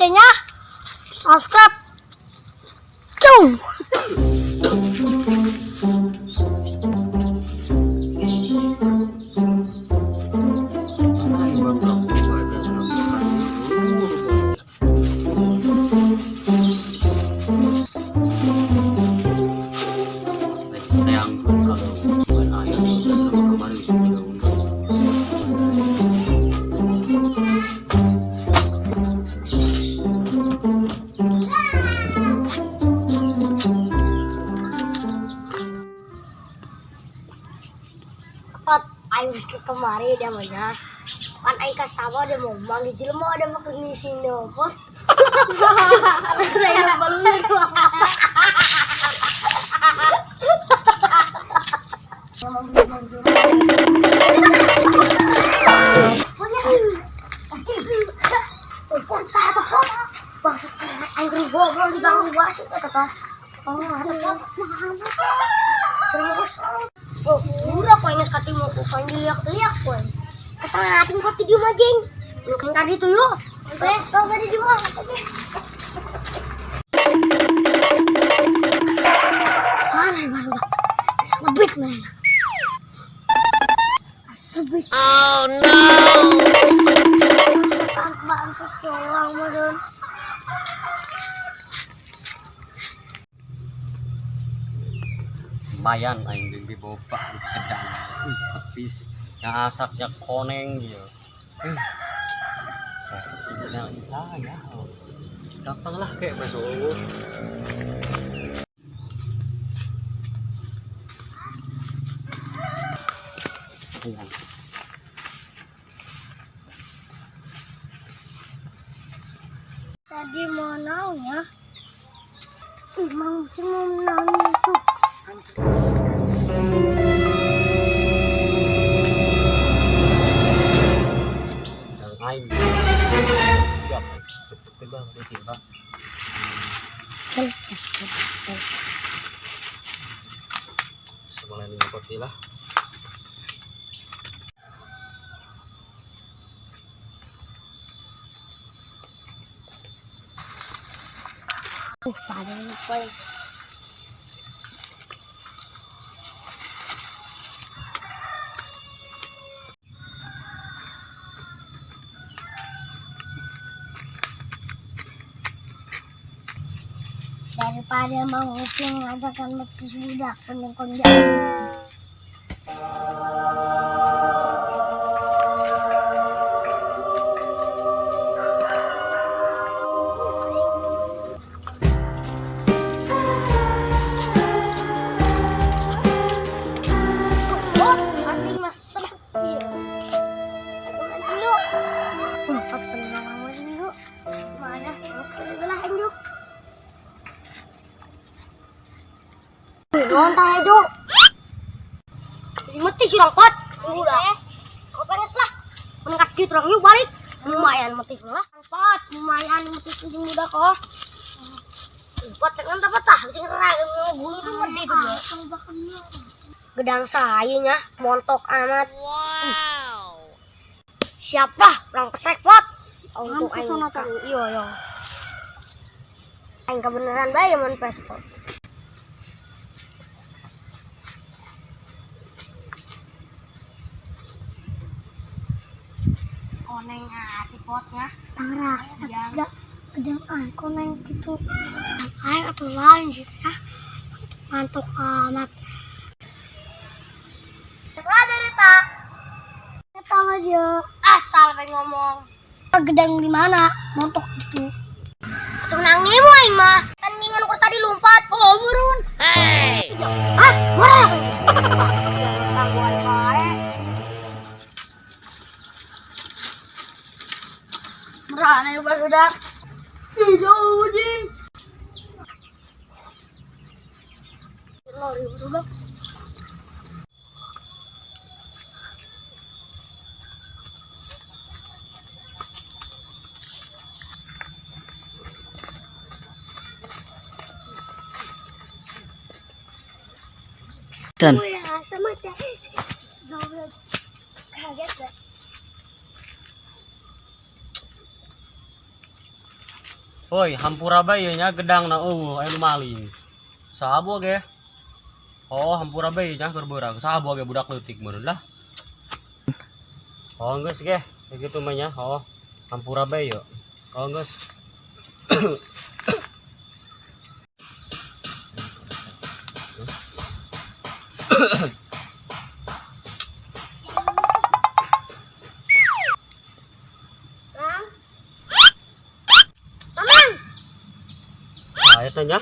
pentingnya subscribe. Cung. Aing ke kemari dia mana kan aing kasaba dia mau manggil jelema ada mau ngisi dopot saya balun udah kau ingat kati mau kau liak kau kesana nanti kau tidur majeng lu kan itu yuk besok ada di mana saja mana lebih mana lebih oh no masuk orang modern lumayan aing jeung diboba kedang petis ngasaknya koneng dia nah saya gampang lah kayak masuk tadi mau naunya emang sih mau naunya itu aing siap tegang tiba semuanya ini lah pada apa ya daripada mengusung ajakan betis budak konjak nonton aja mati surang pot udah kau pengen lah meningkat gitu orang yuk balik lumayan mati lah pot lumayan mati ujung muda kok pot jangan dapat tah bisa ngerang bulu tuh mati tuh gedang sayunya montok amat siap lah orang pesek pot untuk aing iya aing kebeneran bae mun pesek pot koneng hati potnya parah tidak kejang koneng gitu air atau lain gitu ya mantuk amat ada Rita kita aja asal pengen ngomong gedang di mana montok gitu itu nang nemu aing mah kan ningan kok tadi lompat oh burun hei ah wah merana yang barudak hijau jing lari barudak dan sama kaget Hoi, hampura bae nya gedang na anu maling. Saha ge? Oh, hampura bae nya berbeurang. Saha ge budak leutik meureun lah. Oh, geus ge. Begitu mah nya. Oh, hampura bae yo. Oh, geus. Nah, eta nya.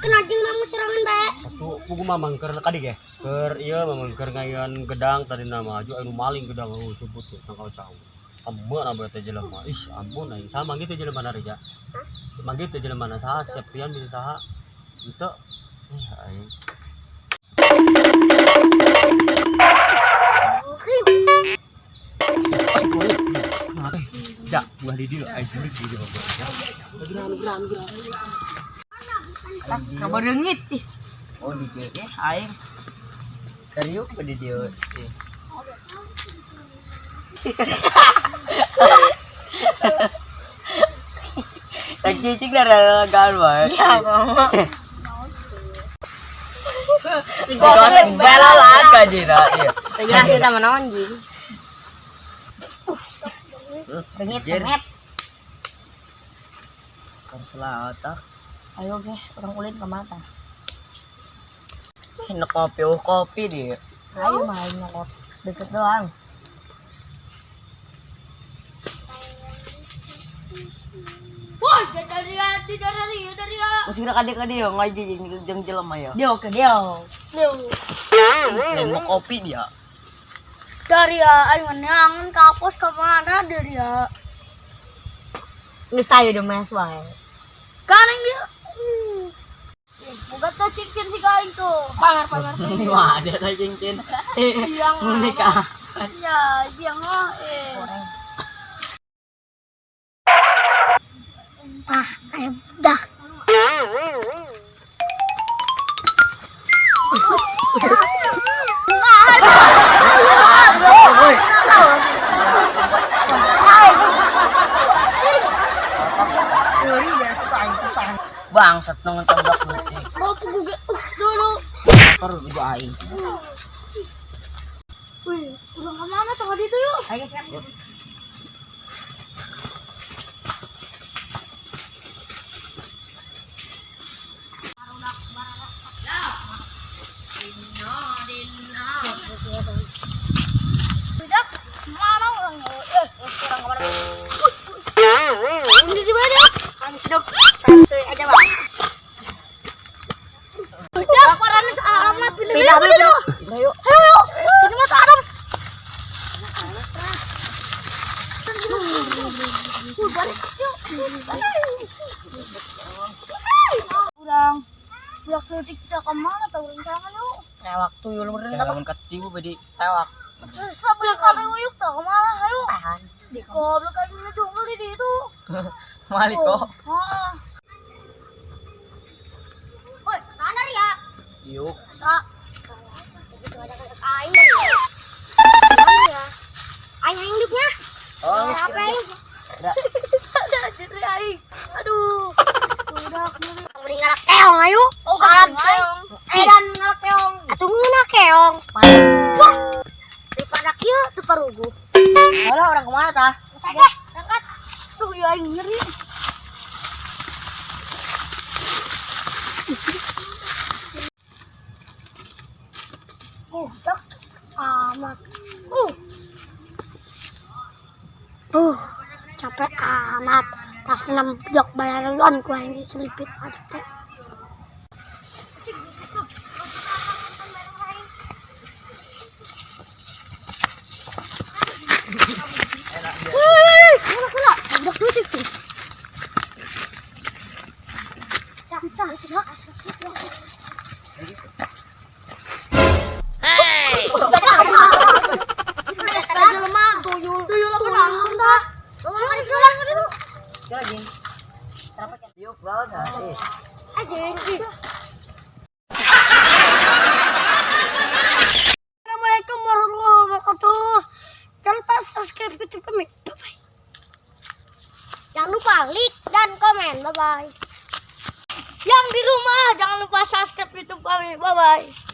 Kena jeung mah serangan bae. Atuh pugu mamang keur kadi ge. Keur ieu mamang keur ngayan gedang tadi nama aju anu maling gedang sebut tangkal cau. Embeu na bae teh jelema. Ih, ampun aing sama gitu jelema na reja. Sama gitu jelema na saha Septian bisa saha. Itu aing. Ja, buah di dieu aing di dieu. Geran. Kabar dengit ih. Oh di dieu aing. Kariuk di dieu. Tak cicing dah gaul bae. Ya, si gotek belalan ka jina ieu. Jelas kita manaon jing. Dengit. Karsela otak. Ayo ge, orang ulin ke mata. Enak kopi dia. Ayo main nyokot. Deket doang. Wah, dari Masih kena kadek-kadek ya ngaji jeung jelema ya. Dia. Mau kopi dia. Dari ya, ayo neangan kapos kemana dari ya? Geus tayo de mes wae. Kaneng dia. Bukan tuh cincin si kain tuh. Pamer. Ini mah ada teh cincin. Yang Menikah. Ya, yang ayo dah. Bangsat nang tabrak leutik. Mau pugu dulu. Perlu ibu aing. Wih, udah kemana tadi itu yuk? Ayo siap. Tidak, mana orangnya? Orang kemana? Ini di mana? Ayo sedok. Santai aja, Bang. Udah, parahnya amat. Pindah itu. Ayo. Ayo. Ini mata Adam. Balik yuk. Kurang. Budak leutik kita kemana tahu rencangan yuk. Tewak tuyul meureun ka lamun katibu bedi tewak. Sambil kami uyuk tak kemana ayo. Di goblok aja ngejungkel di itu. Malik kok. Heeh. Woi, mana ya? Yuk. Tak. Aing dari ya. Mana ya? Aing hidupnya. Oh, Apa ini? Udah. Ada jadi aing. Aduh. Udah kembali ngalak keong ayo. Oh, dan ngalak keong. Atuh ngeuna keong. Wah. Daripada kieu teu parugu. Alah orang kemana tah? Saja, berangkat. Tuh ya aing nyeri. Tak amat. Capek amat. Pas 6 jok bayaran ku yang selipit ada teh. Wih, kula, udah lucu tuh. Cang, sudah. Tuyul apa nangkun dah? Mari itu. Yuk, bawa dah. subscribe YouTube kami. Bye bye. Jangan lupa like dan komen. Bye bye. Yang di rumah jangan lupa subscribe YouTube kami. Bye bye.